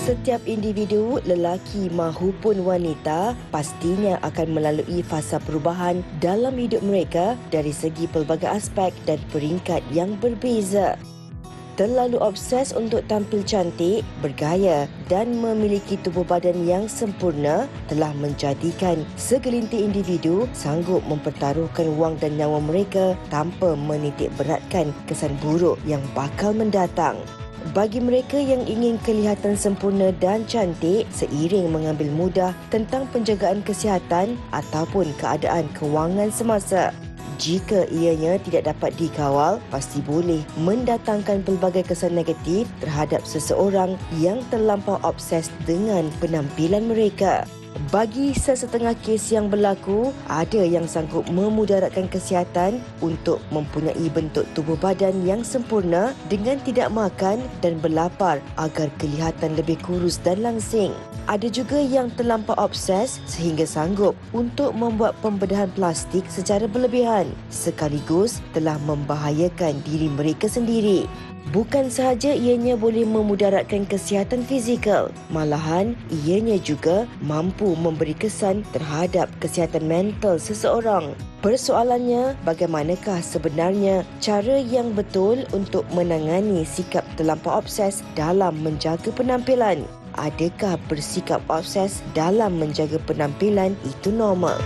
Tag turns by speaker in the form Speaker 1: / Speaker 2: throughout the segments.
Speaker 1: Setiap individu, lelaki mahupun wanita, pastinya akan melalui fasa perubahan dalam hidup mereka dari segi pelbagai aspek dan peringkat yang berbeza. Terlalu obses untuk tampil cantik, bergaya dan memiliki tubuh badan yang sempurna telah menjadikan segelintir individu sanggup mempertaruhkan wang dan nyawa mereka tanpa menitik beratkan kesan buruk yang bakal mendatang. Bagi mereka yang ingin kelihatan sempurna dan cantik seiring mengambil mudah tentang penjagaan kesihatan ataupun keadaan kewangan semasa, jika ianya tidak dapat dikawal, pasti boleh mendatangkan pelbagai kesan negatif terhadap seseorang yang terlampau obses dengan penampilan mereka. Bagi sesetengah kes yang berlaku, ada yang sanggup memudaratkan kesihatan untuk mempunyai bentuk tubuh badan yang sempurna dengan tidak makan dan berlapar agar kelihatan lebih kurus dan langsing. Ada juga yang terlampau obses sehingga sanggup untuk membuat pembedahan plastik secara berlebihan sekaligus telah membahayakan diri mereka sendiri. Bukan sahaja ianya boleh memudaratkan kesihatan fizikal, malahan ianya juga mampu memberi kesan terhadap kesihatan mental seseorang. Persoalannya, bagaimanakah sebenarnya cara yang betul untuk menangani sikap terlampau obses dalam menjaga penampilan? Adakah bersikap obses dalam menjaga penampilan itu normal?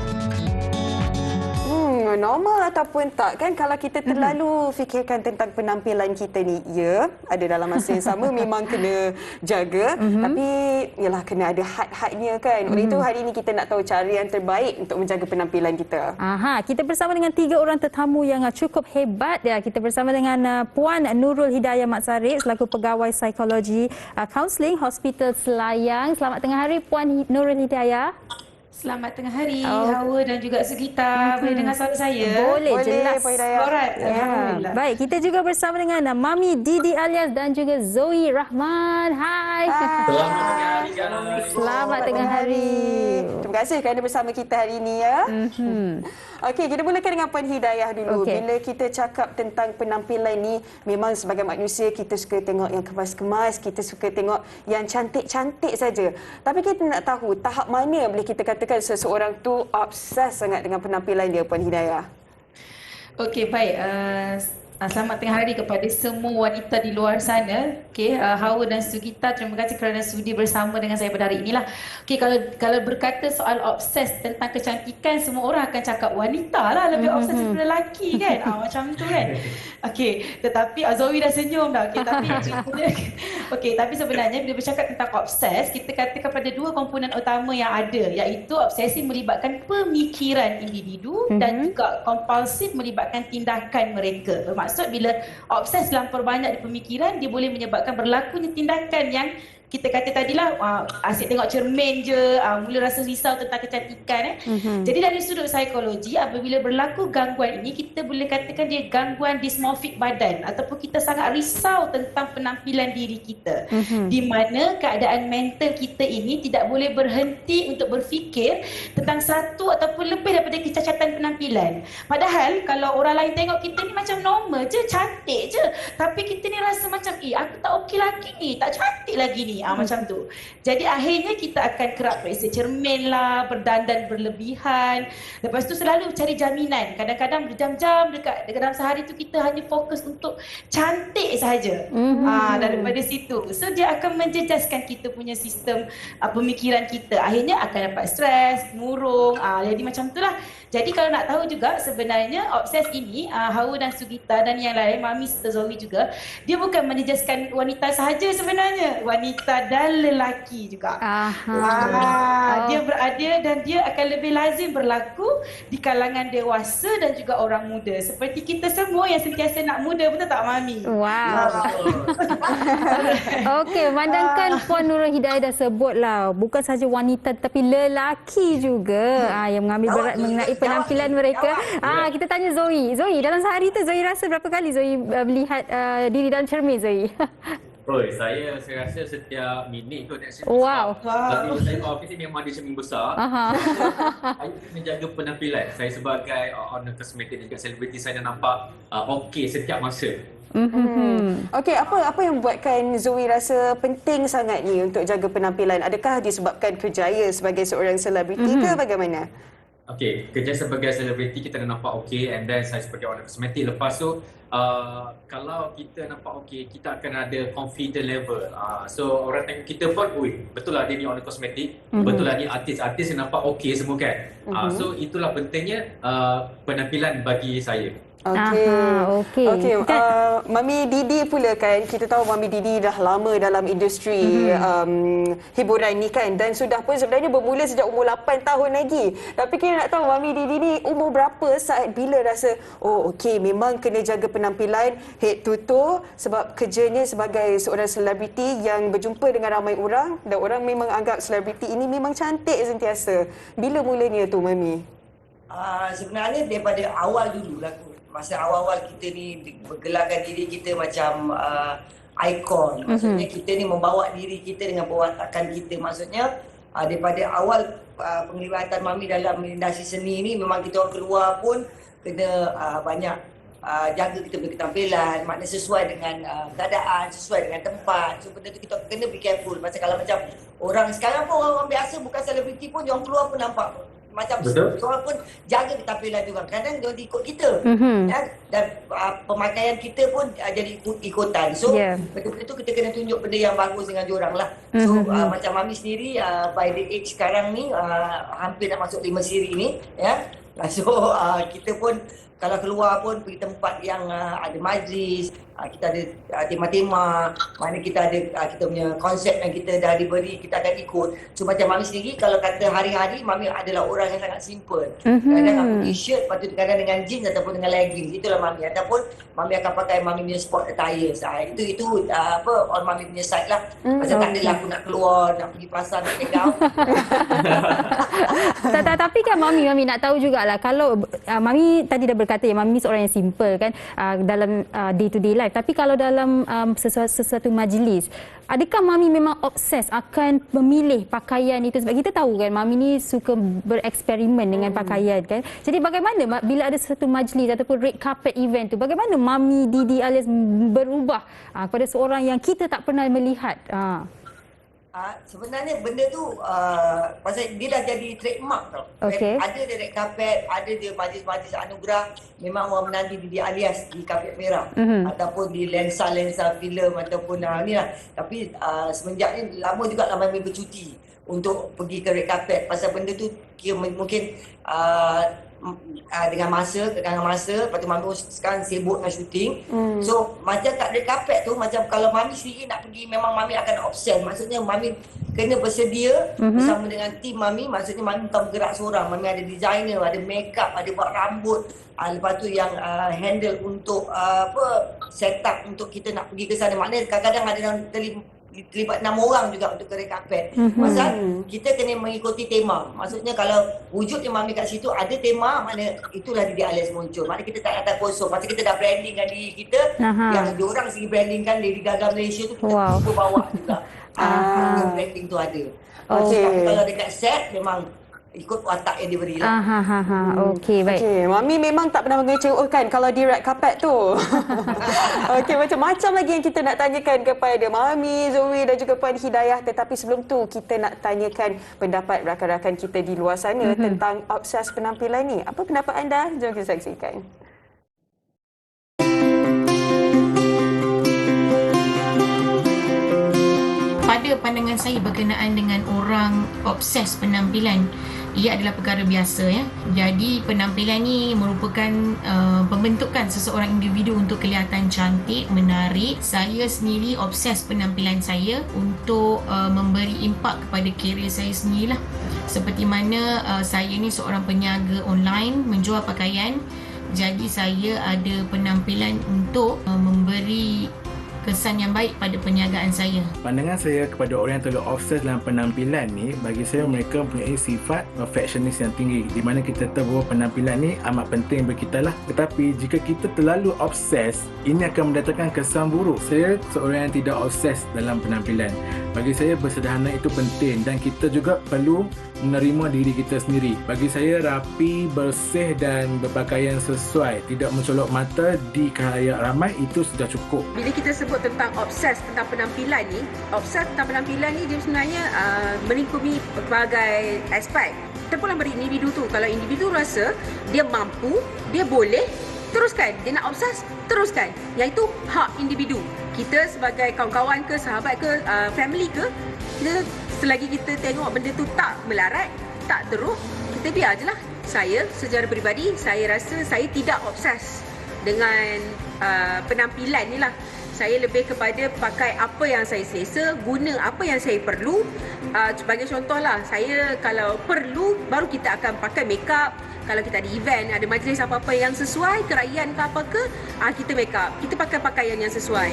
Speaker 2: Normal ataupun tak kan, kalau kita terlalu fikirkan tentang penampilan kita ni, ya, ada dalam masa yang sama memang kena jaga, tapi yalah kena ada had-hadnya kan. Oleh itu hari ini kita nak tahu cara yang terbaik untuk menjaga penampilan kita.
Speaker 3: Kita bersama dengan 3 orang tetamu yang cukup hebat ya. Kita bersama dengan Puan Nurul Hidayah Mat Sarip selaku pegawai psikologi kaunseling Hospital Selayang. Selamat tengah hari Puan Nurul Hidayah.
Speaker 4: Selamat tengah hari, Hawa dan juga Sugita. Boleh dengar suara saya?
Speaker 3: Boleh, jelas.
Speaker 4: Alright, alhamdulillah.
Speaker 3: Baik, kita juga bersama dengan Mami Didi Alias dan juga Zoe Rahman. Hai. Selamat tengah hari.
Speaker 2: Terima kasih kerana bersama kita hari ini ya. Okey, kita mulakan dengan Puan Hidayah dulu. Bila kita cakap tentang penampilan ni, memang sebagai manusia kita suka tengok yang kemas-kemas, kita suka tengok yang cantik-cantik saja. Tapi kita nak tahu tahap mana boleh kita katakan seseorang tu obses sangat dengan penampilan dia, Puan Hidayah?
Speaker 4: Okey, baik. Selamat tengah hari kepada semua wanita di luar sana. Okey, Hawa dan Sugita, terima kasih kerana sudi bersama dengan saya pada hari inilah. Okey, kalau berkata soal obses tentang kecantikan, semua orang akan cakap wanita lah lebih obses daripada lelaki kan. Macam tu kan. Okey, tetapi Zoe dah senyum dah. Okey, tapi sebenarnya bila bercakap tentang obses, kita katakan pada 2 komponen utama yang ada, iaitu obsesi melibatkan pemikiran individu dan juga kompulsif melibatkan tindakan mereka. Bermaksud bila obses terlampau banyak di pemikiran, dia boleh menyebabkan berlakunya tindakan yang kita kata tadilah asyik tengok cermin je, mula rasa risau tentang kecantikan. Jadi dari sudut psikologi, apabila berlaku gangguan ini, kita boleh katakan dia gangguan dismorfik badan ataupun kita sangat risau tentang penampilan diri kita. Di mana keadaan mental kita ini tidak boleh berhenti untuk berfikir tentang satu ataupun lebih daripada kecacatan penampilan. Padahal kalau orang lain tengok kita ni macam normal je, cantik je, tapi kita ni rasa macam aku tak okey lagi ni, tak cantik lagi ni. Macam tu. Jadi akhirnya kita akan kerap periksa cermin lah, berdandan berlebihan. Lepas tu selalu cari jaminan. Kadang-kadang berjam-jam dekat dalam sehari tu kita hanya fokus untuk cantik sahaja. Daripada situ. So dia akan menjejaskan kita punya sistem pemikiran kita. Akhirnya akan dapat stres, murung. Jadi macam tu lah. Jadi kalau nak tahu juga sebenarnya obses ini, Hawa dan Sugita dan yang lain, Mami serta Zoe juga, dia bukan menjejaskan wanita sahaja sebenarnya. Wanita dan lelaki juga. Dia berada dan dia akan lebih lazim berlaku di kalangan dewasa dan juga orang muda. Seperti kita semua yang sentiasa nak muda, betul tak Mami?
Speaker 3: Wow. Okey, memandangkan Puan Nurul Hidayah dah sebutlah, bukan sahaja wanita tetapi lelaki juga yang mengambil berat mengenai penampilan mereka. Kita tanya Zoe. Zoe, dalam sehari tu Zoe rasa berapa kali Zoe melihat diri dalam cermin Zoe?
Speaker 5: Saya rasa setiap minit tu nak cermin
Speaker 3: wow.
Speaker 5: besar. Tapi saya office ni memang ada cermin besar. Saya menjaga penampilan. Saya sebagai owner kosmetik dan juga selebriti, saya dah nampak okey setiap masa.
Speaker 2: Okey, apa yang buatkan Zoe rasa penting sangat ni untuk jaga penampilan? Adakah disebabkan kerjaya sebagai seorang selebriti ke bagaimana?
Speaker 5: Okay, kerja sebagai selebriti kita dah nampak okey, and then saya sebagai orang kosmetik. Lepas tu, kalau kita nampak okey, kita akan ada confident level. So orang tengok kita pun, betul lah dia ni orang kosmetik, betul lah ni artis yang nampak okey semua kan. So itulah pentingnya penampilan bagi saya.
Speaker 2: Okey. Mami Didi pula kan, kita tahu Mami Didi dah lama dalam industri hiburan ni kan, dan sudah pun sebenarnya bermula sejak umur 8 tahun lagi. Tapi kita nak tahu Mami Didi ni umur berapa saat bila rasa okey, memang kena jaga penampilan head to toe sebab kerjanya sebagai seorang selebriti yang berjumpa dengan ramai orang dan orang memang anggap selebriti ini memang cantik sentiasa. Bila mulanya tu Mami?
Speaker 6: Sebenarnya daripada awal dulu lah. Masa awal-awal kita ni bergelarkan diri kita macam ikon. Maksudnya kita ni membawa diri kita dengan perwatakan kita. Maksudnya daripada awal penglibatan Mami dalam industri seni ni, memang kita orang keluar pun kena banyak jaga kita punya ketampilan, maknanya sesuai dengan keadaan, sesuai dengan tempat. So benda tu kita kena be careful. Macam kalau macam orang sekarang pun orang biasa, bukan selebriti pun, dia orang keluar pun nampak macam orang pun jaga ketampilan juga. Kadang dia ikut kita. Dan pemakaian kita pun jadi ikutan. So betul-betul tu kita kena tunjuk benda yang bagus dengan diorang lah. So macam Mami sendiri by the age sekarang ni hampir nak masuk 5 siri ni, ya. So kita pun kalau keluar pun pergi tempat yang ada majlis, kita ada tema-tema, mana kita ada kita punya konsep yang kita dah diberi, kita akan ikut. So macam Mami sendiri, kalau kata hari-hari, Mami adalah orang yang sangat simple. Kadang aku t-shirt, lepas tu kadang dengan jeans ataupun dengan leggings. Itulah Mami. Ataupun Mami akan pakai Mami punya sport attire. Itu on Mami punya side lah. Pasal tak adalah aku nak keluar, nak pergi pasar, nak take out.
Speaker 3: Tapi kan Mami nak tahu jugalah, kalau Mami tadi dah berkata ya, Mami seorang yang simple kan dalam day to day life. Tapi kalau dalam sesuatu majlis, adakah Mami memang obses akan memilih pakaian itu? Sebab kita tahu kan Mami ni suka bereksperimen dengan pakaian kan. Jadi bagaimana bila ada sesuatu majlis ataupun red carpet event tu, bagaimana Mami Didi alias berubah kepada seorang yang kita tak pernah melihat?
Speaker 6: Sebenarnya benda tu pasal dia dah jadi trademark tau. Ada dia red carpet, ada dia majlis-majlis anugerah, memang orang menanti Didi alias di kapet merah ataupun di lensa-lensa filem ataupun ni lah. Tapi semenjak ni lama juga lah Mami bercuti untuk pergi ke red carpet. Pasal benda tu kira mungkin dengan masa, lepas tu Mami sekarang sibuk dengan syuting. So macam kat red carpet tu, macam kalau Mami sendiri nak pergi, memang Mami akan obses. Maksudnya Mami kena bersedia bersama dengan tim Mami. Maksudnya Mami bukan bergerak seorang. Mami ada designer, ada makeup, ada buat rambut. Lepas tu yang handle untuk set up untuk kita nak pergi ke sana. Maknanya kadang-kadang ada yang terlibat 6 orang juga untuk ke red carpet. Pasal kita kena mengikuti tema. Maksudnya kalau wujudnya Mami kat situ ada tema, mana itulah Didi alias muncul. Maknanya kita tak datang kosong. Pasal kita dah brandingkan diri kita, yang diorang segi brandingkan Lady Gaga Malaysia tu, kita cuba bawa juga. Branding tu ada. Tapi kalau dekat set memang ikut watak yang diberi lah.
Speaker 3: Okey, baik.
Speaker 2: Mami memang tak pernah mengecewakan kalau di red carpet tu. Okey, macam-macam lagi yang kita nak tanyakan kepada Mami, Zoe dan juga Puan Hidayah. Tetapi sebelum tu, kita nak tanyakan pendapat rakan-rakan kita di luar sana tentang obses penampilan ni. Apa pendapat anda? Jom kita saksikan.
Speaker 7: Pada pandangan saya berkenaan dengan orang obses penampilan, ia adalah perkara biasa ya. Jadi penampilan ni merupakan pembentukan seseorang individu untuk kelihatan cantik, menarik. Saya sendiri obses penampilan saya untuk memberi impak kepada kerjaya saya sendirilah. Seperti mana saya ni seorang peniaga online menjual pakaian. Jadi saya ada penampilan untuk memberi kesan yang baik pada perniagaan saya.
Speaker 8: Pandangan saya kepada orang yang terlalu obses dalam penampilan ni, bagi saya mereka mempunyai sifat perfectionist yang tinggi, di mana kita tahu bahawa penampilan ni amat penting bagi kita lah. Tetapi jika kita terlalu obses, ini akan mendatangkan kesan buruk. Saya seorang yang tidak obses dalam penampilan. Bagi saya bersederhana itu penting dan kita juga perlu menerima diri kita sendiri. Bagi saya rapi, bersih dan berpakaian sesuai, tidak mencolok mata di khalayak ramai itu sudah cukup.
Speaker 2: Bila kita sebut tentang obses tentang penampilan ni dia sebenarnya melingkupi pelbagai aspek. Terpulang pada individu tu. Kalau individu rasa dia mampu, dia boleh, teruskan. Dia nak obses, teruskan. Yang itu hak individu. Kita sebagai kawan-kawan ke, sahabat ke, family ke, kita selagi kita tengok benda tu tak melarat, tak teruk, kita biar je lah. Saya secara peribadi, saya rasa saya tidak obses dengan penampilan ni lah. Saya lebih kepada pakai apa yang saya selesa, guna apa yang saya perlu. Sebagai contoh lah, saya kalau perlu, baru kita akan pakai makeup. Kalau kita ada event, ada majlis apa-apa yang sesuai, kerajaan ke apa ke, kita makeup. Kita pakai pakaian yang sesuai.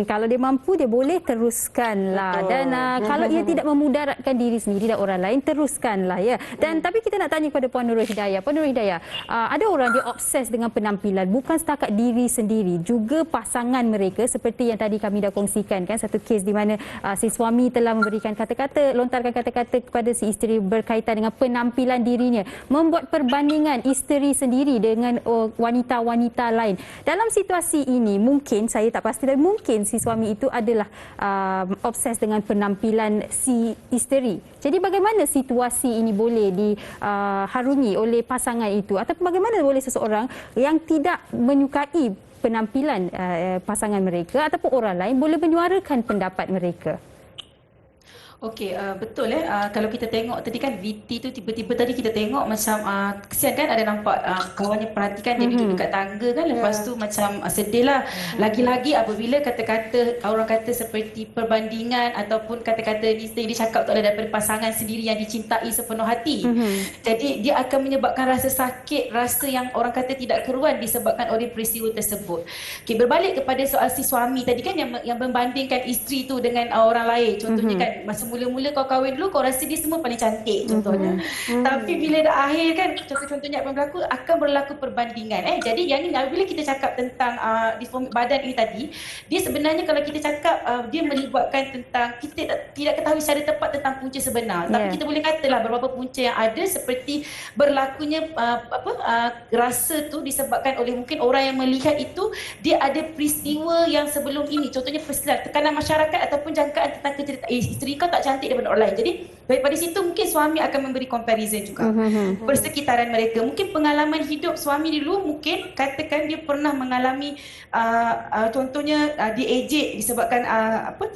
Speaker 3: Kalau dia mampu, dia boleh teruskanlah. Dan kalau ia tidak memudaratkan diri sendiri dan orang lain, teruskanlah ya. Dan tapi kita nak tanya kepada Puan Nurul Hidayah. Puan Nurul Hidayah, ada orang dia obses dengan penampilan, bukan setakat diri sendiri, juga pasangan mereka, seperti yang tadi kami dah kongsikan kan, satu kes di mana si suami telah memberikan lontarkan kata-kata kepada si isteri berkaitan dengan penampilan dirinya, membuat perbandingan isteri sendiri dengan wanita-wanita lain. Dalam situasi ini, mungkin saya tak pasti, dan mungkin si suami itu adalah obses dengan penampilan si isteri. Jadi bagaimana situasi ini boleh diharungi oleh pasangan itu, ataupun bagaimana boleh seseorang yang tidak menyukai penampilan pasangan mereka ataupun orang lain boleh menyuarakan pendapat mereka?
Speaker 4: Okey, betul kalau kita tengok tadi kan VT tu tiba-tiba tadi kita tengok macam kesian kan, ada nampak kawannya perhatikan dia duduk dekat tangga kan, lepas tu macam sedih lah. Lagi-lagi apabila kata-kata orang kata seperti perbandingan ataupun kata-kata ni dia cakap tu adalah daripada pasangan sendiri yang dicintai sepenuh hati. Jadi dia akan menyebabkan rasa sakit, rasa yang orang kata tidak keruan disebabkan oleh peristiwa tersebut. Okey, berbalik kepada soal si suami tadi kan yang membandingkan isteri tu dengan orang lain. Contohnya kan masa mula-mula kau kahwin dulu, kau rasa dia semua paling cantik contohnya. Tapi bila dah akhir kan, contoh-contohnya apa yang berlaku, akan berlaku perbandingan. Jadi yang ni bila kita cakap tentang disformik badan ini tadi, dia sebenarnya kalau kita cakap dia melibatkan tentang, kita tidak ketahui secara tepat tentang punca sebenar. Tapi kita boleh katalah beberapa punca yang ada, seperti berlakunya rasa tu disebabkan oleh mungkin orang yang melihat itu, dia ada peristiwa yang sebelum ini. Contohnya peristiwa tekanan masyarakat ataupun jangkaan tentang kecerdasan isteri kau tak cantik daripada orang lain. Jadi daripada situ mungkin suami akan memberi comparison juga. Persekitaran mereka, mungkin pengalaman hidup suami dulu, mungkin katakan dia pernah mengalami contohnya diejek disebabkan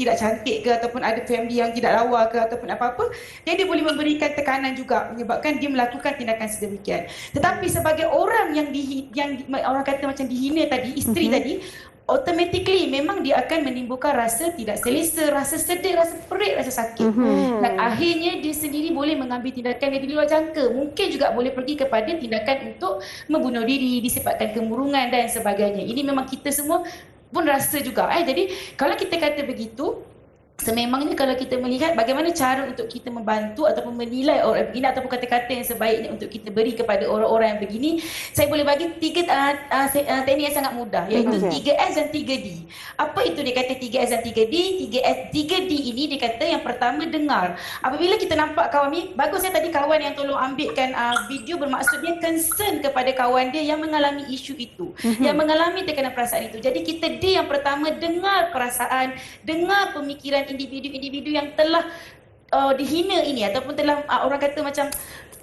Speaker 4: tidak cantik ke, ataupun ada family yang tidak lawa ke, ataupun apa-apa, jadi dia boleh memberikan tekanan juga menyebabkan dia melakukan tindakan sedemikian. Tetapi sebagai orang yang orang kata macam dihina tadi, isteri tadi, automatically memang dia akan menimbulkan rasa tidak selesa, rasa sedih, rasa perit, rasa sakit. Dan akhirnya dia sendiri boleh mengambil tindakan yang di luar jangka. Mungkin juga boleh pergi kepada tindakan untuk membunuh diri disebabkan kemurungan dan sebagainya. Ini memang kita semua pun rasa juga. Jadi kalau kita kata begitu, sememangnya kalau kita melihat bagaimana cara untuk kita membantu ataupun menilai orang begini, ataupun kata-kata yang sebaiknya untuk kita beri kepada orang-orang yang begini, saya boleh bagi 3 teknik yang sangat mudah, iaitu 3S dan 3D. Apa itu dia kata 3S dan 3D? 3D ini dia kata yang pertama, dengar. Apabila kita nampak kawan ni, bagus tadi kawan yang tolong ambilkan video, bermaksud dia concern kepada kawan dia yang mengalami isu itu, yang mengalami tekanan perasaan itu. Jadi kita D yang pertama, dengar perasaan, dengar pemikiran individu-individu yang telah dihina ini, ataupun telah orang kata macam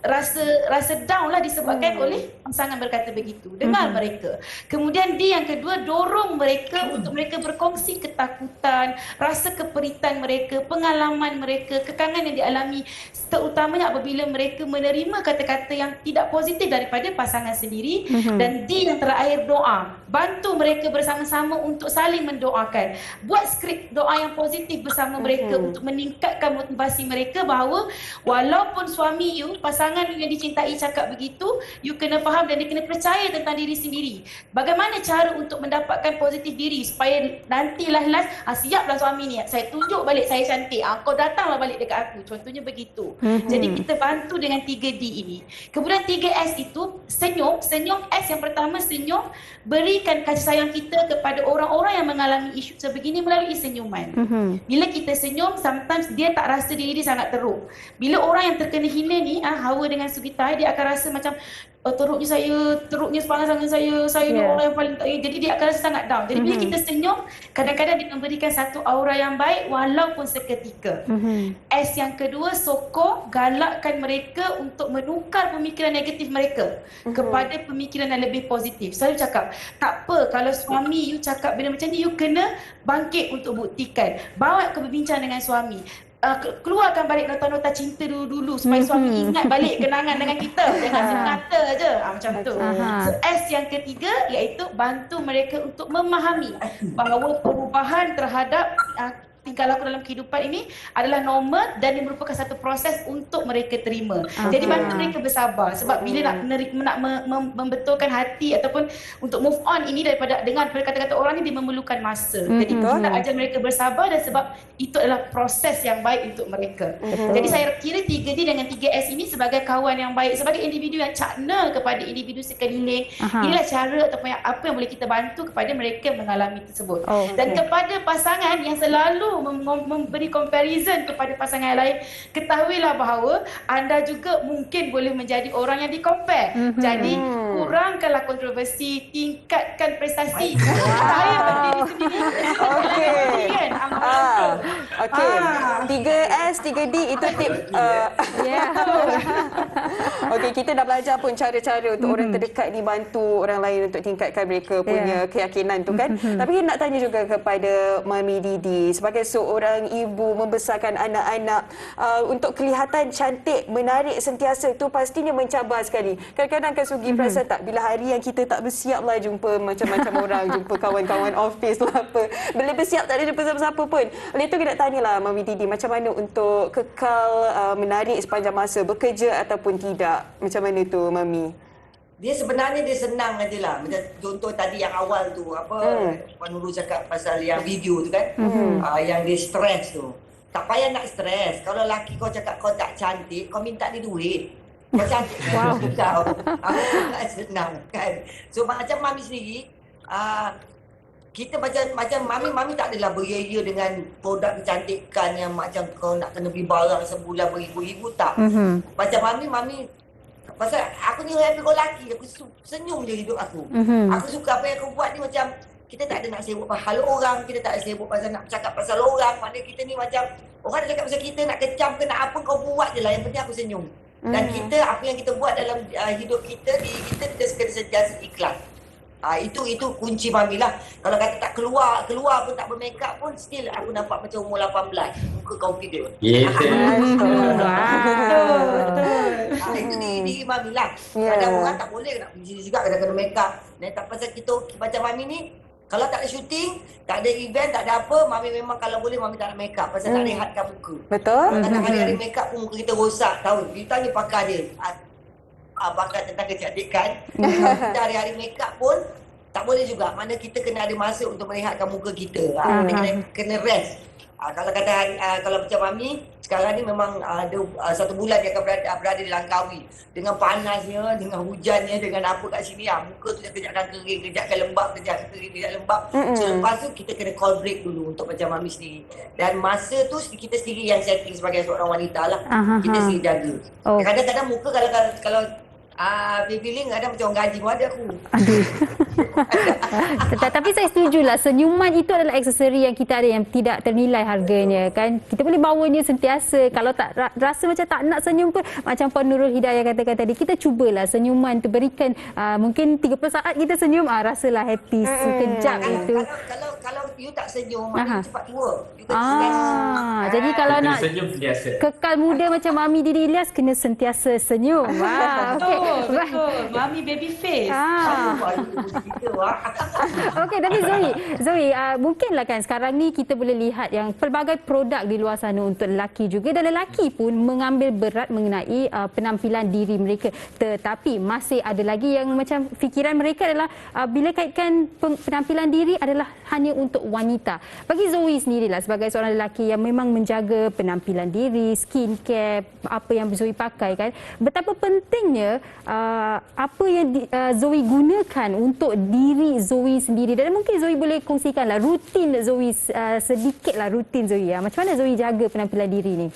Speaker 4: rasa down lah disebabkan oleh pasangan berkata begitu. Dengar mereka. Kemudian dia yang kedua, dorong mereka untuk mereka berkongsi ketakutan, rasa keperitan mereka, pengalaman mereka, kekangan yang dialami, terutamanya apabila mereka menerima kata-kata yang tidak positif daripada pasangan sendiri. Dan dia yang terakhir, doa. Bantu mereka bersama-sama untuk saling mendoakan. Buat skrip doa yang positif bersama mereka untuk meningkatkan motivasi mereka bahawa walaupun suami you, pasangan pasangan yang dicintai cakap begitu, you kena faham dan dia kena percaya tentang diri sendiri. Bagaimana cara untuk mendapatkan positif diri supaya nantilah last, siaplah suami ni, saya tunjuk balik saya cantik, kau datanglah balik dekat aku. Contohnya begitu. Jadi kita bantu dengan 3D ini. Kemudian 3S itu senyum. Senyum S yang pertama, senyum. Berikan kasih sayang kita kepada orang-orang yang mengalami isu sebegini melalui senyuman. Bila kita senyum, sometimes dia tak rasa diri dia sangat teruk. Bila orang yang terkena hina ni, Hawa dengan Sugita, dia akan rasa macam teruknya sepanjang saya ni orang yang paling tak, jadi dia akan rasa sangat down. Jadi bila kita senyum, kadang-kadang dia memberikan satu aura yang baik walaupun seketika. S yang kedua, sokong, galakkan mereka untuk menukar pemikiran negatif mereka kepada pemikiran yang lebih positif. Selalu cakap, tak apa kalau suami you cakap benda macam ni, you kena bangkit untuk buktikan. Bawa ke berbincang dengan suami. Keluarkan balik nota-nota cinta dulu-dulu supaya suami ingat balik kenangan dengan kita. Jangan semata je. Macam tu. So S yang ketiga iaitu bantu mereka untuk memahami bahawa perubahan terhadap tingkah laku dalam kehidupan ini adalah normal dan dia merupakan satu proses untuk mereka terima. Jadi bantu mereka bersabar sebab bila nak membetulkan hati ataupun untuk move on ini daripada dengan kata-kata orang ni dia memerlukan masa. Jadi kita ajar mereka bersabar dan sebab itu adalah proses yang baik untuk mereka. Jadi saya kira 3D dengan 3S ini sebagai kawan yang baik, sebagai individu yang cakna kepada individu sekeliling. Inilah cara ataupun apa yang boleh kita bantu kepada mereka yang mengalami tersebut. Dan kepada pasangan yang selalu memberi comparison kepada pasangan yang lain, ketahuilah bahawa anda juga mungkin boleh menjadi orang yang di-compare. Jadi kurangkanlah kontroversi, tingkatkan prestasi. Saya berdiri sendiri.
Speaker 2: Okey. 3S, 3D itu tip. Okey, kita dah belajar pun cara-cara untuk orang terdekat ni bantu orang lain untuk tingkatkan mereka punya keyakinan tu kan. Tapi nak tanya juga kepada Mami Didi, sebagai seorang ibu membesarkan anak-anak, untuk kelihatan cantik, menarik sentiasa tu pastinya mencabar sekali. Kadang-kadang kan Sugi perasan tak, bila hari yang kita tak bersiap lah jumpa macam-macam orang, jumpa kawan-kawan office lah apa, bila bersiap tak ada jumpa siapa-siapa pun. Oleh itu kita tanyalah Mami Didi, macam mana untuk kekal menarik sepanjang masa, bekerja ataupun tidak. Macam mana tu Mami?
Speaker 6: Dia sebenarnya dia senang aja lah. Macam contoh tadi yang awal tu, Puan Nurul cakap pasal yang video tu kan, yang dia stres tu. Tak payah nak stres. Kalau laki kau cakap kau tak cantik, kau minta dia duit. Kau cantik kan kau. Senang kan. So macam Mami sendiri, kita macam Mami tak adalah beria-ia dengan produk kecantikan yang macam kau nak kena beli barang sebulan beribu-ribu, tak. Macam Mami pasal aku ni happy go lucky, aku senyum je hidup aku. Aku suka apa yang aku buat ni, macam kita tak ada nak sibuk pasal orang, kita tak ada sibuk pasal nak cakap pasal orang. Maknanya kita ni macam orang nak cakap pasal kita, nak kecam ke nak apa, kau buat je lah. Yang penting aku senyum. Dan kita, apa yang kita buat dalam hidup kita, diri kita kena sentiasa ikhlas. Itu kunci Mami lah. Kalau kata tak keluar pun tak bermakeup pun, still aku nampak macam umur 18. Muka confident. Itu diri Mami lah. Kadang orang tak boleh nak pergi juga, kadang-kadang makeup. Dan tak pasal kita macam Mami ni, kalau tak ada syuting, tak ada event, tak ada apa, Mami memang kalau boleh Mami tak nak makeup pasal nak rehatkan muka.
Speaker 2: Betul.
Speaker 6: Kadang-kadang hari-hari makeup pun muka kita rosak, tahu. Kita ni pakar dia. Pakar tentang kecantikan. Kita hari-hari makeup pun tak boleh juga. Mana kita kena ada masa untuk merehatkan muka kita. Kita kena rest. Kalau kata kalau macam Mami, sekarang ni memang ada 1 bulan dia akan berada di Langkawi. Dengan panasnya, dengan hujannya, dengan apa kat sini, muka tu kejap akan kering, kejap akan lembab, kejap kering, kejap lembab. So lepas tu kita kena call break dulu untuk macam Mami sendiri. Dan masa tu kita sendiri yang setting sebagai seorang wanita lah. Kita sendiri jaga. Kadang-kadang muka kalau feeling ada macam orang gaji pun ada aku.
Speaker 3: Aduh. Tapi saya setujulah, senyuman itu adalah aksesori yang kita ada yang tidak ternilai harganya kan. Kita boleh bawanya sentiasa. Kalau tak rasa macam tak nak senyum pun, macam Puan Nurul Hidayah katakan tadi, kita cubalah senyuman tu berikan mungkin 30 saat kita senyum, rasalah happy sekejap itu.
Speaker 6: Kalau kalau you tak senyum, maknanya cepat tua. You kena stress.
Speaker 3: Jadi kalau
Speaker 5: Kena
Speaker 3: nak
Speaker 5: senyum biasa.
Speaker 3: kekal muda macam Mami Didi Ilyas, kena sentiasa senyum.
Speaker 4: Betul. Mami baby face.
Speaker 3: Okey, tapi Zoe, mungkinlah kan sekarang ni kita boleh lihat yang pelbagai produk di luar sana untuk lelaki juga, dan lelaki pun mengambil berat mengenai penampilan diri mereka. Tetapi masih ada lagi yang macam fikiran mereka adalah bila kaitkan penampilan diri adalah hanya untuk wanita. Bagi Zoe sendirilah sebagai seorang lelaki yang memang menjaga penampilan diri, skincare, apa yang Zoe pakai kan, betapa pentingnya apa yang Zoe gunakan untuk diri Zoe sendiri, dan mungkin Zoe boleh kongsikanlah rutin Zoe, sedikitlah rutin Zoe. Macam mana Zoe jaga penampilan diri ni?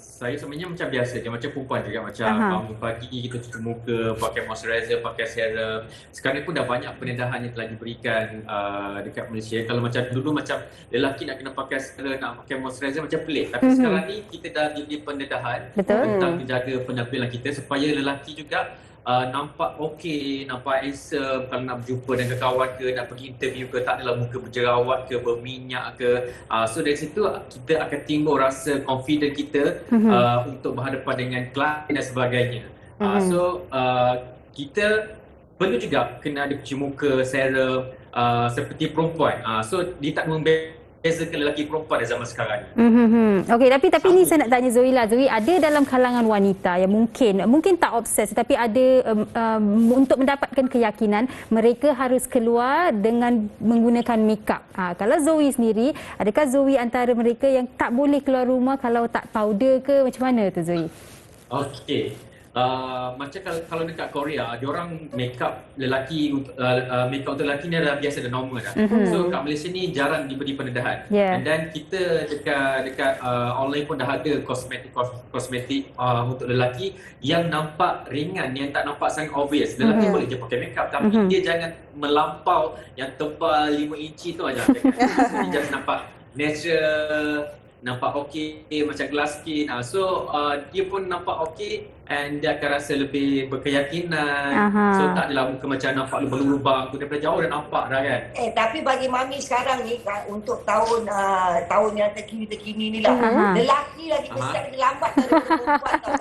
Speaker 5: Saya sebenarnya macam biasa je, macam perempuan juga, macam bangun pagi kita cuci muka, pakai moisturizer, pakai serum. Sekarang pun dah banyak pendedahan yang telah diberikan dekat Malaysia. Kalau macam dulu macam lelaki nak kena pakai serum, nak pakai moisturizer macam pelik. Tapi sekarang ni kita dah diberi pendedahan tentang menjaga penampilan kita supaya lelaki juga nampak okey, nampak handsome. Kalau nak berjumpa dengan kawan ke, nak pergi interview ke, tak adalah muka berjerawat ke, berminyak ke. So dari situ kita akan timbul rasa confident kita untuk berhadapan dengan klien dan sebagainya. So kita perlu juga kena ada cuci muka, serum seperti perempuan. So dia tak membezakan lelaki perempuan di zaman sekarang ni.
Speaker 3: Okey, tapi ni saya nak tanya Zoe lah. Zoe, ada dalam kalangan wanita yang mungkin tak obses, tapi ada untuk mendapatkan keyakinan mereka harus keluar dengan menggunakan makeup. Kalau Zoe sendiri, adakah Zoe antara mereka yang tak boleh keluar rumah kalau tak powder ke, macam mana tu Zoe?
Speaker 5: Okey. Macam kalau dekat Korea, diorang makeup lelaki, makeup untuk lelaki ni adalah biasa dan normal dah. So kat Malaysia ni jarang diberi pendedahan. And then kita dekat online pun dah ada kosmetik untuk lelaki yang nampak ringan, yang tak nampak sangat obvious. Lelaki boleh je pakai makeup, tapi dia jangan melampau yang tebal 5 inci tu aja. Dia jangan nampak natural, nampak okey macam glass skin. So dia pun nampak okey and dia akan rasa lebih berkeyakinan. So tak adalah muka macam nampak lubang-lubang tu, daripada jauh dah nampak dah kan.
Speaker 6: Tapi bagi Mami sekarang ni untuk tahun yang terkini ni lah, lelaki lagi mesti lagi lambat daripada perempuan tau.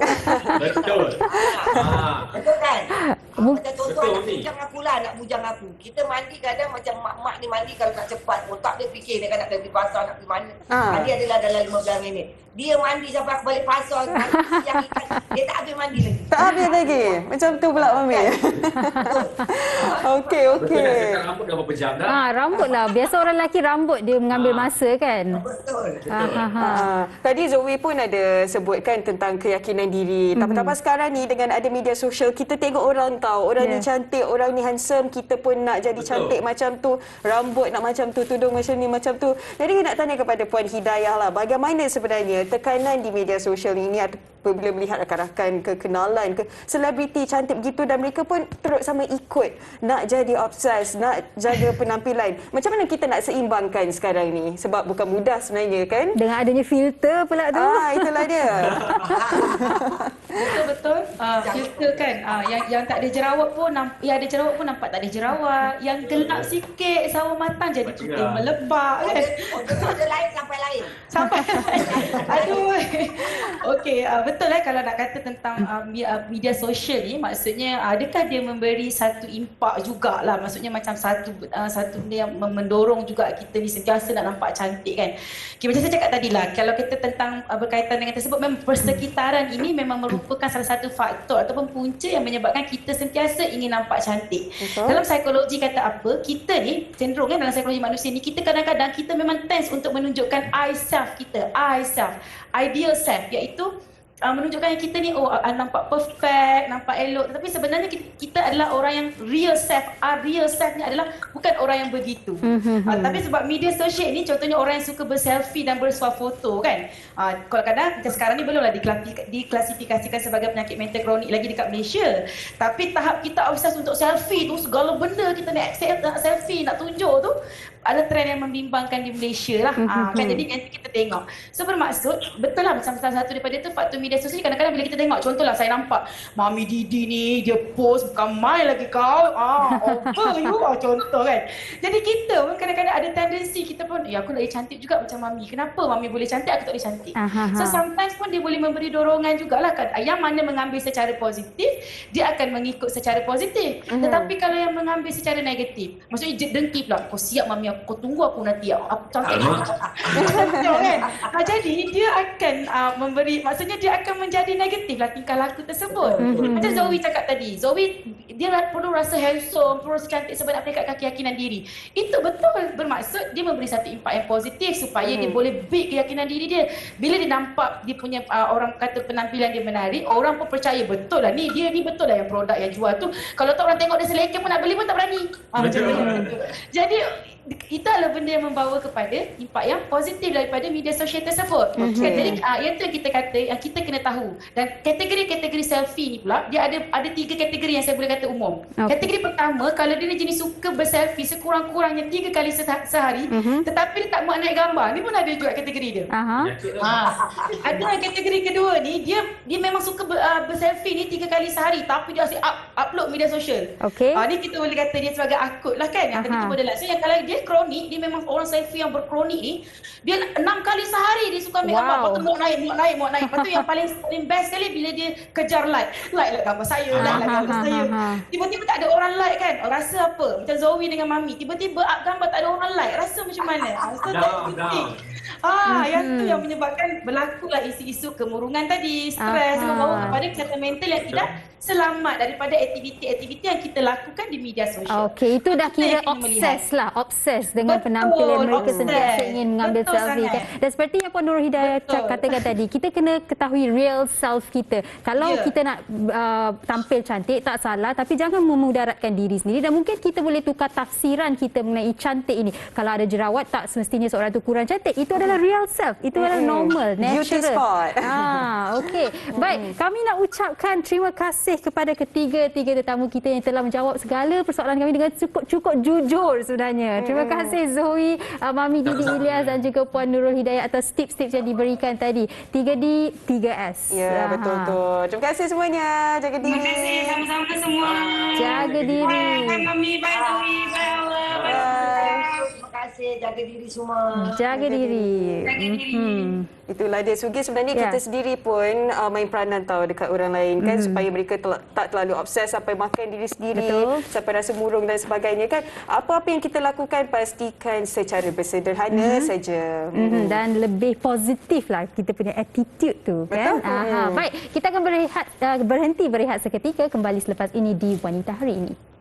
Speaker 5: Betul.
Speaker 6: Betul kan? Macam contoh
Speaker 5: Betul,
Speaker 6: anak bujang aku lah, anak bujang aku. Kita mandi kadang macam mak-mak ni mandi kalau nak cepat, otak dia fikir dia kan nak pergi pasar, nak pergi mana. Mandi adalah dalam 15 minit. Dia mandi sampai aku balik pasar, siang ikan, dia tak habis mandi lagi.
Speaker 2: Tak habis lagi. Macam tu pula Mami. Okey.
Speaker 5: Betul dah, sekarang rambut dah berapa jam dah.
Speaker 3: Rambut lah. Biasa orang lelaki rambut dia mengambil masa kan.
Speaker 6: Betul.
Speaker 2: Tadi Zoe pun ada sebutkan tentang keyakinan diri. Tapi sekarang ni dengan ada media sosial, kita tengok orang tahu, orang ni cantik, orang ni handsome, kita pun nak jadi cantik macam tu, rambut nak macam tu, tudung macam ni, macam tu. Jadi nak tanya kepada Puan Hidayah lah, bagaimana sebenarnya tekanan di media sosial ini apabila melihat rakan-rakan ke, kenalan ke, selebriti cantik begitu dan mereka pun terus sama ikut nak jadi obses, nak jaga penampilan. Macam mana kita nak seimbangkan sekarang ni? Sebab bukan mudah sebenarnya kan?
Speaker 3: Dengan adanya filter pula tu.
Speaker 2: Itulah dia.
Speaker 4: Betul. Filter kan. Yang tak ada jerawat pun yang ada jerawat pun nampak tak ada jerawat. Yang gelap sikit sawo matang jadi putih melebak kan.
Speaker 6: Ada lain sampai lain.
Speaker 4: Aduh. Okey, betul kalau nak kata tentang media sosial ni, maksudnya adakah dia memberi satu impak jugalah, maksudnya macam satu benda yang mendorong juga kita ni sentiasa nak nampak cantik kan. Okay, macam saya cakap tadi lah, kalau kita tentang berkaitan dengan tersebut, memang persekitaran ini memang merupakan salah satu faktor ataupun punca yang menyebabkan kita sentiasa ingin nampak cantik. Betul. Dalam psikologi kata apa, kita ni cenderung kan, dalam psikologi manusia ni, kita kadang-kadang kita memang tense untuk menunjukkan I self kita, ideal self, iaitu menunjukkan yang kita ni nampak perfect, nampak elok, tetapi sebenarnya kita adalah orang yang real self. Real self ni adalah bukan orang yang begitu. Tapi sebab media sosial ni, contohnya orang yang suka berselfie dan bersuah foto kan, kalau kadang sekarang ni belumlah diklasifikasikan sebagai penyakit mental kronik lagi dekat Malaysia, tapi tahap kita obses untuk selfie tu, segala benda kita nak selfie, nak tunjuk tu, ada trend yang membimbangkan di Malaysia lah. Kan jadi nanti kita tengok. So bermaksud betul lah macam salah satu daripada tu faktor media sosial kadang-kadang bila kita tengok contohlah saya nampak Mami Didi ni dia post bukan main lagi kau. Over you contoh kan. Jadi kita pun kadang-kadang ada tendensi kita pun aku nak cantik juga macam Mami. Kenapa Mami boleh cantik aku tak boleh cantik? So sometimes pun dia boleh memberi dorongan jugalah kan. Yang mana mengambil secara positif dia akan mengikut secara positif. Tetapi kalau yang mengambil secara negatif, maksudnya dengki pula, kau siap Mami, kau tunggu aku nanti, aku cantik. Kan? Jadi dia akan memberi, maksudnya dia akan menjadi negatif lah tingkah laku tersebut. Macam Zoe cakap tadi, Zoe dia perlu rasa handsome, perlu rasa cantik sebab nak meningkatkan keyakinan diri. Itu betul, bermaksud dia memberi satu impak yang positif supaya dia boleh build keyakinan diri dia. Bila dia nampak dia punya orang kata penampilan dia menarik, orang pun percaya betul lah ni, dia ni betul lah yang produk yang jual tu. Kalau tak orang tengok dia selekeh pun nak beli pun tak berani. Macam tu. Jadi itu adalah benda yang membawa kepada impak yang positif daripada media sosial tersebut. Jadi yang tu kita kata yang kita kena tahu. Dan kategori-kategori selfie ni pula dia ada 3 kategori yang saya boleh kata umum. Kategori pertama, kalau dia ni jenis suka berselfie sekurang-kurangnya 3 kali sehari, tetapi dia tak mahu naik gambar, ni pun ada juga kategori dia. Ada kategori kedua ni dia memang suka berselfie ni 3 kali sehari tapi dia asyik upload media sosial. Ni kita boleh kata dia sebagai akut lah kan. Yang tadi borderline. So yang kalau dia kronik, dia memang orang selfie yang berkronik ni, dia 6 kali sehari dia suka ambil gambar, lepas tu mau naik. Lepas tu yang paling best sekali bila dia kejar like gambar saya, like gambar saya. Tiba-tiba tak ada orang like kan, rasa apa? Macam Zoe dengan Mami, tiba-tiba up gambar tak ada orang like, rasa macam mana? So yang tu yang menyebabkan berlakulah isu-isu kemurungan tadi, stres, membawa kepada kesihatan mental yang tidak selamat daripada aktiviti-aktiviti yang kita lakukan di media sosial.
Speaker 3: Okey, itu dah kira obses dengan penampilan mereka sentiasa ingin mengambil selfie kan. Dan seperti yang Puan Nurul Hidayah katakan tadi, kita kena ketahui real self kita. Kalau kita nak tampil cantik tak salah, tapi jangan memudaratkan diri sendiri dan mungkin kita boleh tukar tafsiran kita mengenai cantik ini. Kalau ada jerawat tak semestinya seorang itu kurang cantik. Itu adalah real self. Itu adalah normal, natural.
Speaker 2: Beauty spot.
Speaker 3: Okey. Baik, kami nak ucapkan terima kasih kepada ketiga tetamu kita yang telah menjawab segala persoalan kami dengan cukup jujur sebenarnya. Terima kasih Zoe, Mami Didi Ilyas dan juga Puan Nurul Hidayah atas tips-tips yang diberikan tadi. 3D, 3S.
Speaker 2: Ya, betul. Terima kasih semuanya. Jaga diri.
Speaker 7: Terima kasih sama-sama semua.
Speaker 3: Jaga diri.
Speaker 7: Bye Mami, bye Zoe, bye Allah.
Speaker 6: Terima kasih, jaga diri semua.
Speaker 3: Jaga diri.
Speaker 2: Itulah dia. Sugi sebenarnya kita sendiri pun main peranan tahu dekat orang lain kan, supaya mereka tak terlalu obses sampai makan diri sendiri, sampai rasa murung dan sebagainya kan. Apa-apa yang kita lakukan pastikan secara bersederhana saja.
Speaker 3: Dan lebih positif lah kita punya attitude tu kan. Baik, kita akan berhenti berehat seketika, kembali selepas ini di Wanita Hari Ini.